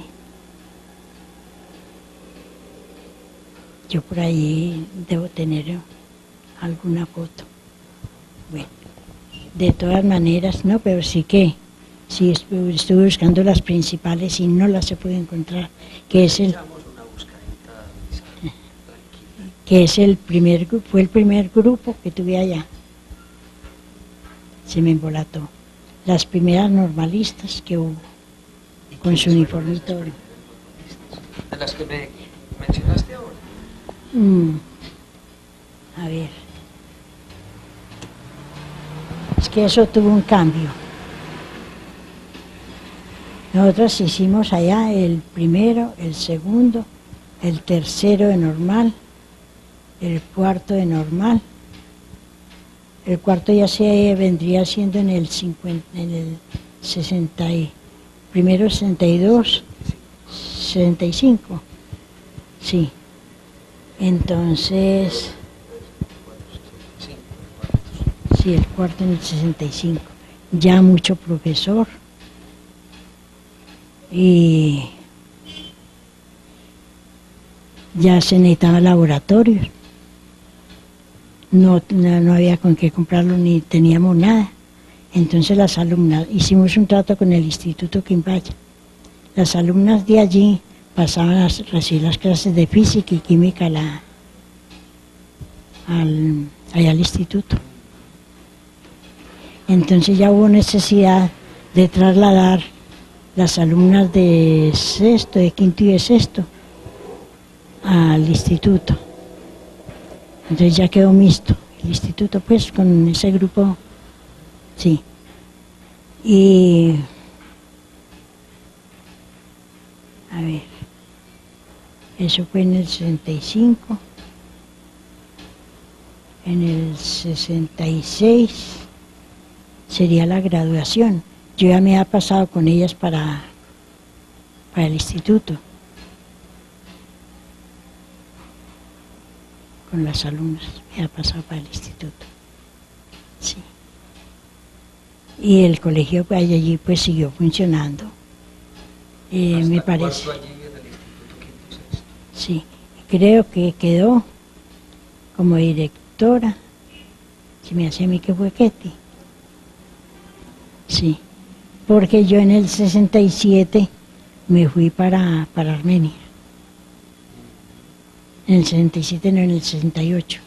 Yo por ahí debo tener alguna foto. Bueno, de todas maneras, no, pero sí que, sí estuve buscando las principales y no las se puede encontrar, que es el, fue el primer grupo que tuve allá. Se me embolató. Las primeras normalistas que hubo, con su uniforme y todo. ¿De las que me mencionaste ahora? A ver. Es que eso tuvo un cambio. Nosotros hicimos allá el primero, el segundo, el tercero de normal, el cuarto de normal. El cuarto ya se vendría siendo en el 50, en el 60 primero 62, 65. Sí. Entonces, sí, el cuarto en el 65. Ya mucho profesor. Y ya se necesitaban laboratorios. No había con qué comprarlo ni teníamos nada. Entonces las alumnas, hicimos un trato con el Instituto Quimbaya. Las alumnas de allí pasaban a recibir las clases de física y química allá al instituto. Entonces ya hubo necesidad de trasladar las alumnas de sexto, de quinto y de sexto al instituto. Entonces ya quedó mixto el instituto, pues, con ese grupo, sí. Y, a ver, eso fue en el 65, en el 66 sería la graduación. Yo ya me había pasado con ellas para el instituto. Con las alumnas, me ha pasado para el instituto. Sí. Y el colegio pues, allí pues siguió funcionando. Me parece. Allí en el Instituto Quinto y Sexto? Sí, creo que quedó como directora. Si me hace a mí que fue Ketty. Sí, porque yo en el 67 me fui para Armenia. En el 67, no, en el 68.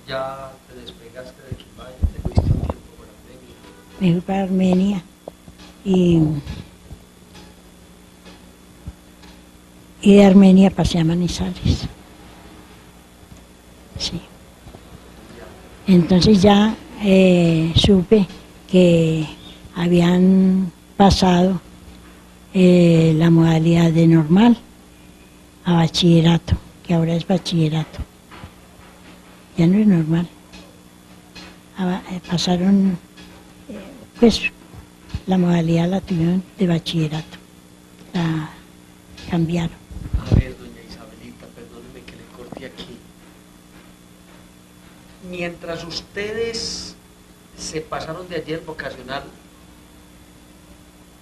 ¿Ya te despegaste de Quimbaya? ¿Te fuiste un tiempo por Armenia? Me fui para Armenia y de Armenia pasé a Manizales. Sí. Entonces ya supe que habían pasado la modalidad de normal a bachillerato, que ahora es bachillerato. Ya no es normal. Pasaron, pues, la modalidad la tuvieron de bachillerato. La cambiaron. A ver, doña Isabelita, perdóneme que le corte aquí. Mientras ustedes se pasaron de allí el vocacional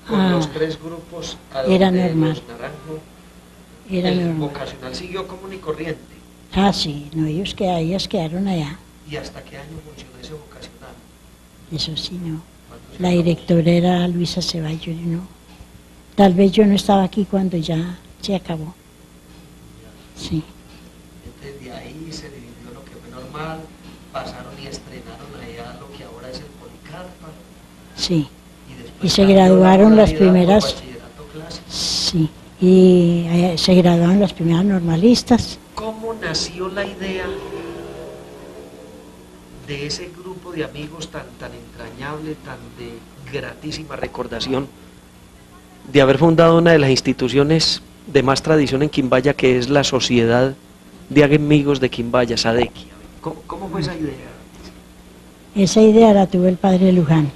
con los tres grupos a donde era normal. los Naranjo, Era el normal. vocacional siguió común y corriente. Ah, sí, no, ellos quedaron allá. ¿Y hasta qué año funcionó ese vocacional? Eso sí, no. ¿Cuándo se La acabó? directora era Luisa Ceballos, no. Tal vez yo no estaba aquí cuando ya se acabó. Sí, Entonces de ahí se dividió lo que fue normal, pasaron y estrenaron allá lo que ahora es el Policarpa. sí. después Y se cambió la graduaron las modalidad por primeras, bachillerato clásico. sí, y se graduaron las primeras normalistas. ¿Cómo nació la idea de ese grupo de amigos tan entrañable, tan de gratísima recordación, de haber fundado una de las instituciones de más tradición en Quimbaya, que es la Sociedad de Amigos de Quimbaya, SADEQui? ¿Cómo fue esa idea? Esa idea la tuvo el padre Luján,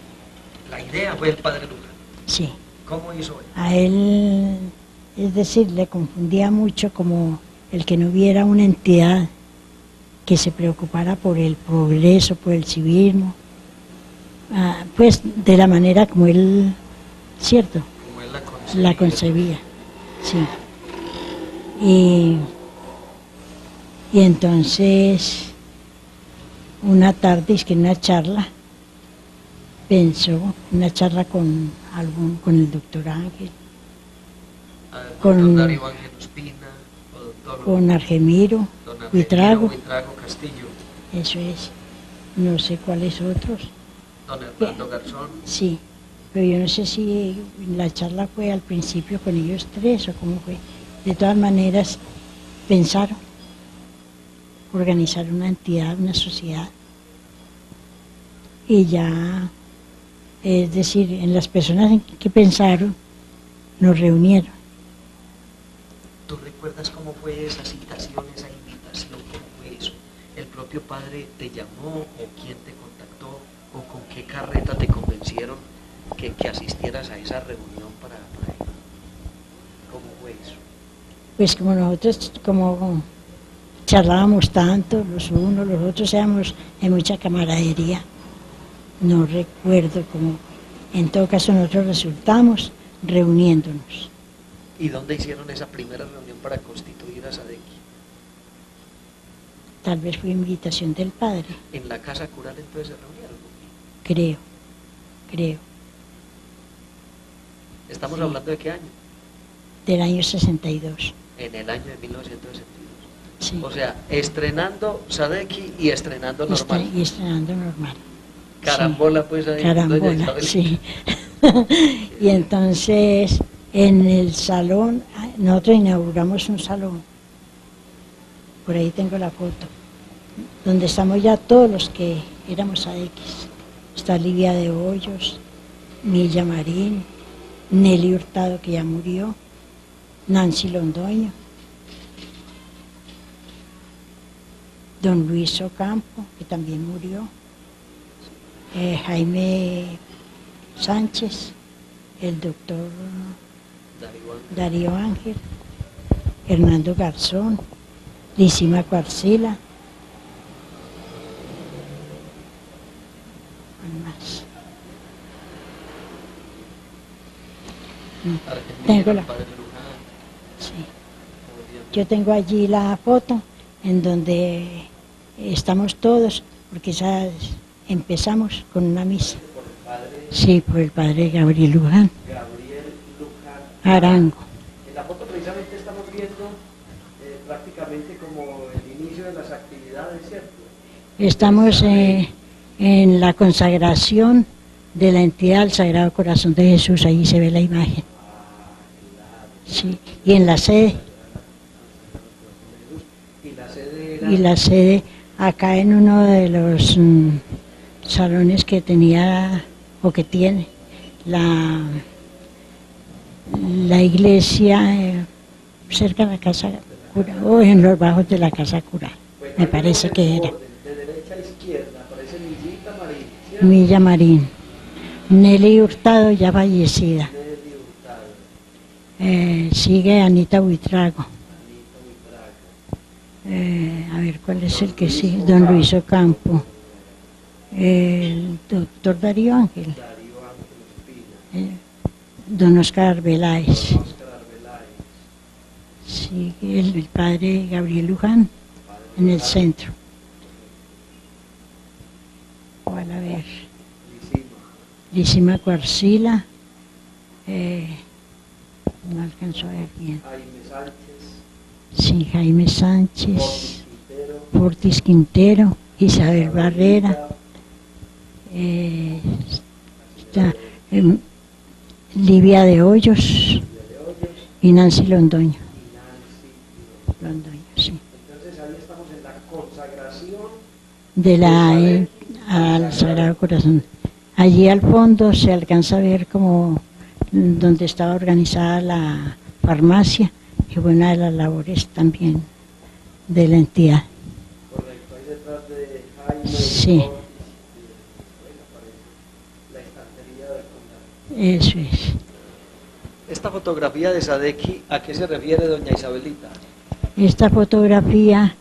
La idea fue el padre Luján. sí. ¿Cómo hizo él? A él, es decir, le confundía mucho como el que no hubiera una entidad que se preocupara por el progreso, por el civismo, pues de la manera como él, ¿cierto? Como él la conocía. la concebía, sí. Y entonces, una tarde, es que en una charla, pensó, una charla con el doctor Ángel, con Darío Ángel Ospina, o doctor, con Argemiro, don Argemiro Buitrago, Castillo, eso es, no sé cuáles otros. don Hernando Garzón. Sí, pero yo no sé si la charla fue al principio con ellos tres o cómo fue. De todas maneras, pensaron organizar una entidad, una sociedad. Y ya, es decir, en las personas en que pensaron, nos reunieron. ¿Tú recuerdas cómo fue esa citación, esa invitación? ¿Cómo fue eso? ¿El propio padre te llamó o quién te contactó o con qué carreta te convencieron que asistieras a esa reunión para ¿cómo fue eso? Pues como nosotros, como charlábamos tanto, los unos, los otros, éramos en mucha camaradería. No recuerdo cómo. En todo caso, nosotros resultamos reuniéndonos. ¿Y dónde hicieron esa primera reunión para constituir a SADECI? Tal vez fue invitación del padre. ¿En la casa cural entonces se reunieron? Creo. ¿Estamos Sí. hablando de qué año? Del año 62. En el año de 1962. Sí. O sea, estrenando SADECI y estrenando normal. Y estrenando normal. Carambola, Sí. pues ahí. Carambola, sí. Y entonces, en el salón, nosotros inauguramos un salón. Por ahí tengo la foto. Donde estamos ya todos los que éramos AX. Está Livia de Hoyos, Milla Marín, Nelly Hurtado, que ya murió, Nancy Londoño, don Luis Ocampo, que también murió, Jaime Sánchez, el doctor Darío Ángel, Hernando Garzón, Lisima Cuarcila, más. Tengo la, sí. Yo tengo allí la foto en donde estamos todos, porque ya empezamos con una misa. Sí, por el padre Gabriel Luján. Arango. En la foto precisamente estamos viendo prácticamente como el inicio de las actividades, ¿cierto? Estamos en la consagración de la entidad del Sagrado Corazón de Jesús, ahí se ve la imagen. Sí, y en la sede. Y la sede acá en uno de los salones que tenía o que tiene la iglesia cerca de la casa cura, o en los bajos de la casa cura, me parece que era. De derecha a izquierda aparece Millita Marín. Milla Marín. Nelly Hurtado, ya fallecida. Sigue Anita Buitrago. A ver cuál es el que sigue. Don Luis Ocampo. El doctor Darío Ángel. Don Oscar Arbeláez. Sigue el padre Gabriel Luján en el centro. ¿Cuál a ver? Lisima Cuarcila. No alcanzó a ver bien. Sí, Jaime Sánchez, Fortis Quintero, Isabel Barrera, Livia de Hoyos y Nancy Londoño. Londoño, sí. Entonces ahí estamos en la consagración al Sagrado Corazón. Allí al fondo se alcanza a ver como donde estaba organizada la farmacia, que fue una de las labores también de la entidad. Correcto, ahí detrás de Jaime. Sí. La estantería del condado. Eso es. Esta fotografía de SADECI, ¿a qué se refiere doña Isabelita? Esta fotografía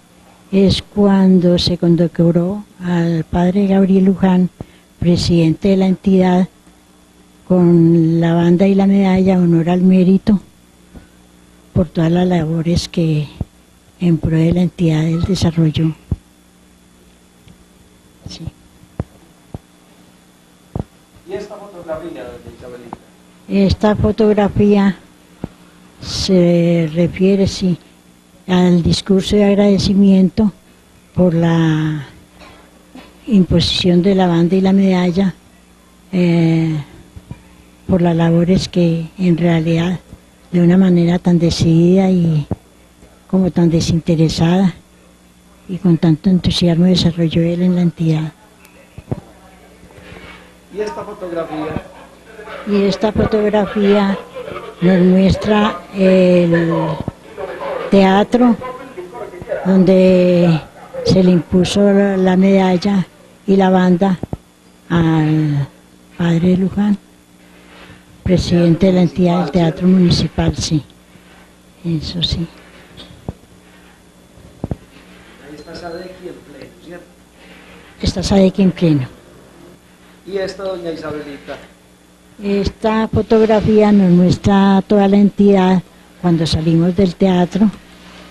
es cuando se condecoró al padre Gabriel Luján, presidente de la entidad, con la banda y la medalla honor al mérito por todas las labores que en pro de la entidad él desarrolló. Sí. ¿Y esta fotografía, doña Isabelita? Esta fotografía se refiere, sí, al discurso de agradecimiento por la imposición de la banda y la medalla, por las labores que en realidad de una manera tan decidida y como tan desinteresada y con tanto entusiasmo desarrolló él en la entidad. ¿Y esta fotografía? Y esta fotografía nos muestra el teatro donde se le impuso la medalla y la banda al padre Luján, presidente de la entidad del Teatro Municipal, sí, eso sí. Ahí está Sadeki en pleno, ¿cierto? Está Sadeki en pleno. ¿Y esta, doña Isabelita? Esta fotografía nos muestra toda la entidad cuando salimos del teatro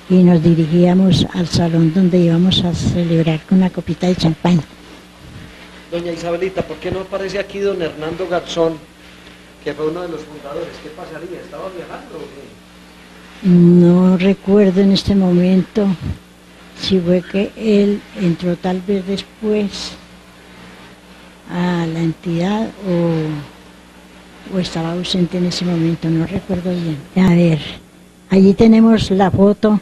y nos dirigíamos al salón donde íbamos a celebrar con una copita de champán. Doña Isabelita, ¿por qué no aparece aquí don Hernando Garzón, que fue uno de los fundadores? ¿Qué pasaría? ¿Estaba viajando o qué? No recuerdo en este momento si fue que él entró tal vez después a la entidad o estaba ausente en ese momento, no recuerdo bien. A ver, allí tenemos la foto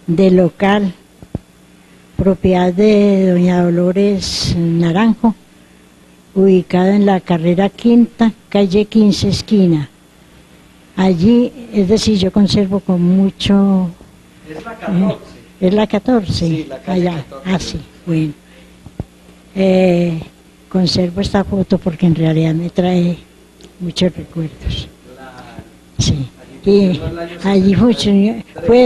del local, propiedad de doña Dolores Naranjo, ubicada en la carrera quinta, calle 15, esquina. Allí, es decir, yo conservo con mucho... Es la 14. ¿Es la 14? Sí, la calle allá. 14. Ah, sí, bueno. Conservo esta foto porque en realidad me trae muchos recuerdos. Sí. Y allí fue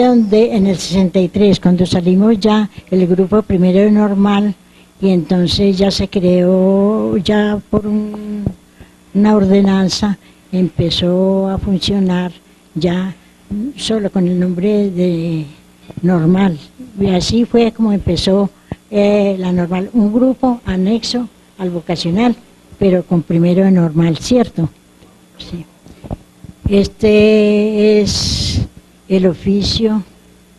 donde en el 63, cuando salimos ya el grupo primero de normal, y entonces ya se creó, ya por una ordenanza, empezó a funcionar ya solo con el nombre de normal. Y así fue como empezó la normal, un grupo anexo al vocacional, pero con primero de normal, ¿cierto? Sí. Este es el oficio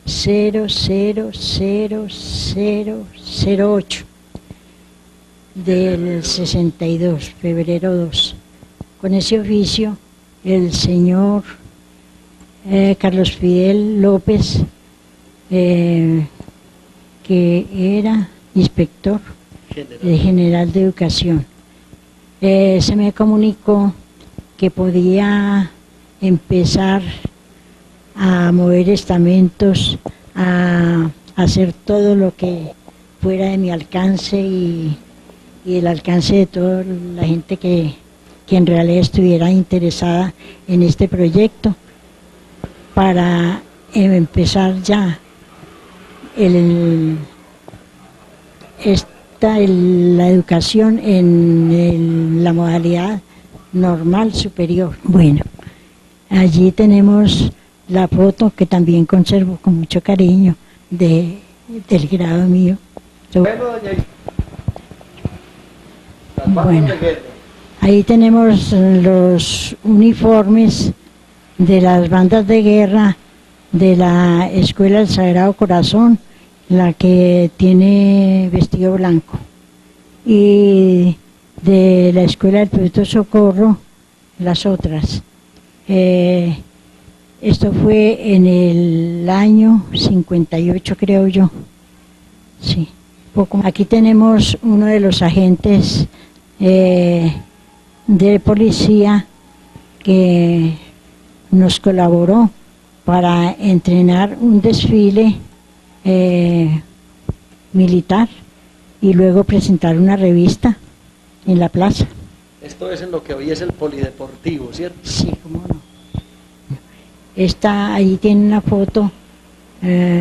000008 del 62, febrero 2. Con ese oficio, el señor Carlos Fidel López, que era inspector general de educación, se me comunicó que podía empezar a mover estamentos, a hacer todo lo que fuera de mi alcance y el alcance de toda la gente que en realidad estuviera interesada en este proyecto para empezar ya la educación en la modalidad normal superior. Bueno, allí tenemos la foto que también conservo con mucho cariño del grado mío. Bueno, ahí tenemos los uniformes de las bandas de guerra de la Escuela del Sagrado Corazón, la que tiene vestido blanco, y de la Escuela del Perpetuo Socorro, las otras. Esto fue en el año 58, creo yo. Sí, poco. Aquí tenemos uno de los agentes de policía que nos colaboró para entrenar un desfile militar y luego presentar una revista en la plaza. Esto es en lo que hoy es el polideportivo, ¿cierto? Sí, cómo no. Ahí tiene una foto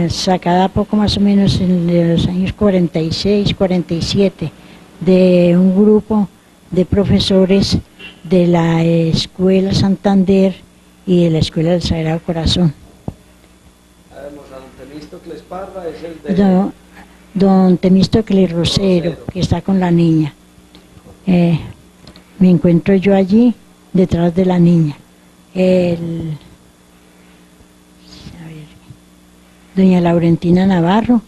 sacada poco más o menos en los años 46, 47, de un grupo de profesores de la Escuela Santander y de la Escuela del Sagrado Corazón. Vamos a don Temístocles Parra, es el de... Don Temístocles Rosero, que está con la niña. Me encuentro yo allí, detrás de la niña. Doña Laurentina Navarro.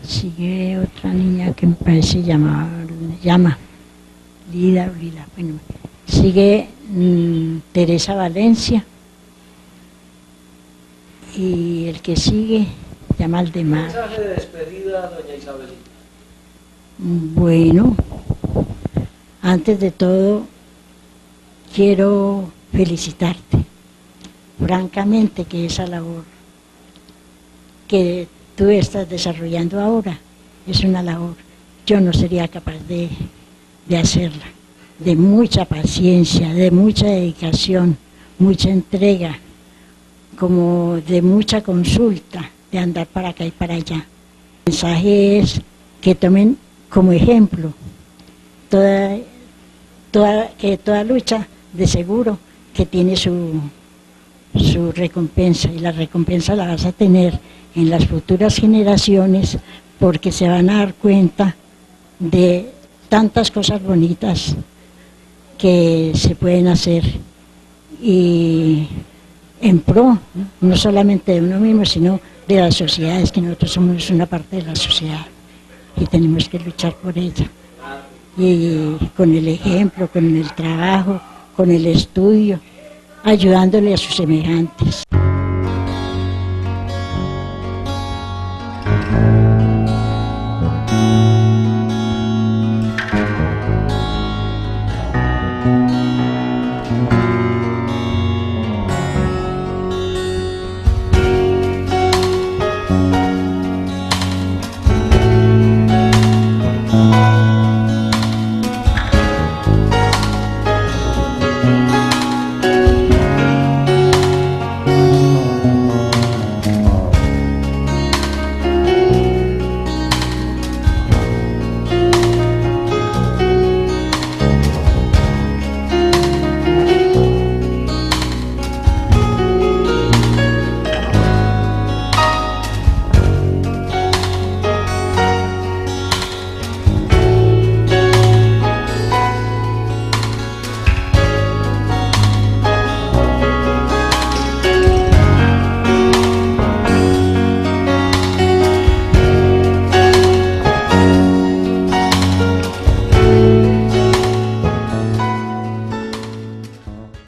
Sigue otra niña que me parece llama Lida, bueno, sigue Teresa Valencia, y el que sigue llama Aldemar. Mensaje de despedida, doña Isabelita. Bueno, antes de todo quiero felicitarte, francamente, que esa labor que tú estás desarrollando ahora es una labor, yo no sería capaz de hacerla, de mucha paciencia, de mucha dedicación, mucha entrega, como de mucha consulta, de andar para acá y para allá. El mensaje es que tomen como ejemplo que toda lucha de seguro que tiene su recompensa, y la recompensa la vas a tener en las futuras generaciones, porque se van a dar cuenta de tantas cosas bonitas que se pueden hacer, y en pro no solamente de uno mismo, sino de las sociedades, que nosotros somos una parte de la sociedad y tenemos que luchar por ella, y con el ejemplo, con el trabajo, con el estudio, ayudándole a sus semejantes.